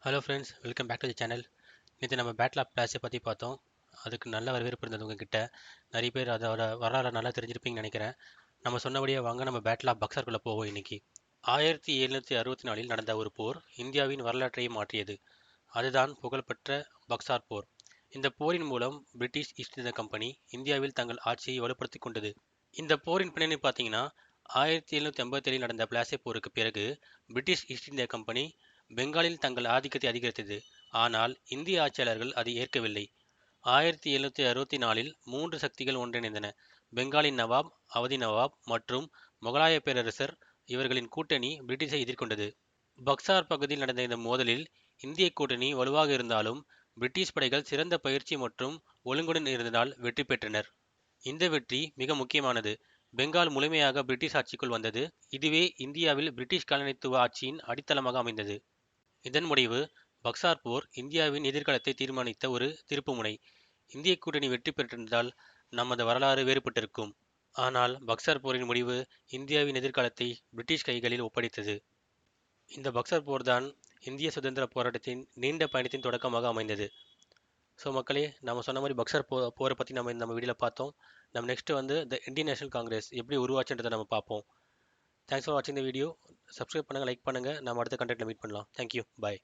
Hello friends, welcome back to the channel. நேற்று நம்ம battle of பிளாஸை பற்றி பார்த்தோம். அதுக்கு நல்ல வரவேற்பு இருந்தது உங்ககிட்ட. நிறைய பேர் அதோட வரலாறு நல்லா தெரிஞ்சிருப்பீங்கன்னு நினைக்கிறேன். நம்ம சொன்னபடியே வாங்க நம்ம பேட்டில் ஆஃப் பக்சருக்குள்ளே போவோம் இன்னைக்கு. 1764 நடந்த ஒரு போர் இந்தியாவின் வரலாற்றையே மாற்றியது. அதுதான் புகழ்பெற்ற பக்சார் போர். இந்த போரின் மூலம் பிரிட்டிஷ் ஈஸ்ட் இந்தியா கம்பெனி இந்தியாவில் தங்கள் ஆட்சியை வலுப்படுத்திக் கொண்டது. இந்த போரின் பின்னணி பார்த்தீங்கன்னா, 1757 நடந்த பிளாசே போருக்கு பிறகு பிரிட்டிஷ் ஈஸ்ட் இந்தியா கம்பெனி பெங்காலில் தங்கள் ஆதிக்கத்தை அதிகரித்தது. ஆனால் இந்திய ஆட்சியாளர்கள் அதை ஏற்கவில்லை. 1764 மூன்று சக்திகள் ஒன்றிணைந்தன. பெங்காலின் நவாப், அவதி நவாப் மற்றும் முகலாய பேரரசர். இவர்களின் கூட்டணி பிரிட்டிஷை எதிர்கொண்டது. பக்சார் பகுதியில் நடந்த இந்த மோதலில் இந்திய கூட்டணி வலுவாக இருந்தாலும் பிரிட்டிஷ் படைகள் சிறந்த பயிற்சி மற்றும் ஒழுங்குடன் இருந்ததால் வெற்றி பெற்றனர். இந்த வெற்றி மிக முக்கியமானது. பெங்கால் முழுமையாக பிரிட்டிஷ் ஆட்சிக்குள் வந்தது. இதுவே இந்தியாவில் பிரிட்டிஷ் காலனித்துவ ஆட்சியின் அடித்தளமாக அமைந்தது. இதன் முடிவு பக்சார் போர் இந்தியாவின் எதிர்காலத்தை தீர்மானித்த ஒரு திருப்புமுனை. இந்திய கூட்டணி வெற்றி பெற்றிருந்தால் நமது வரலாறு வேறுபட்டிருக்கும். ஆனால் பக்சார் போரின் முடிவு இந்தியாவின் எதிர்காலத்தை பிரிட்டிஷ் கைகளில் ஒப்படைத்தது. இந்த பக்சார் போர் தான் இந்திய சுதந்திர போராட்டத்தின் நீண்ட பயணத்தின் தொடக்கமாக அமைந்தது. ஸோ மக்களே, நம்ம சொன்ன மாதிரி பக்சார் போரை பற்றி நம்ம வீடியோவில் பார்த்தோம். நம்ம நெக்ஸ்ட் வந்து த இந்தியன் நேஷனல் காங்கிரஸ் எப்படி உருவாச்சுன்றதை நம்ம பார்ப்போம். தேங்க்ஸ் ஃபார் வாட்சிங் த வீடியோ. சப்ஸ்கிரைப் பண்ணுங்கள், லைக் பண்ணுங்கள். நம்ம அடுத்த கண்டென்ட்டில் மீட் பண்ணலாம். தேங்க்யூ, பாய்.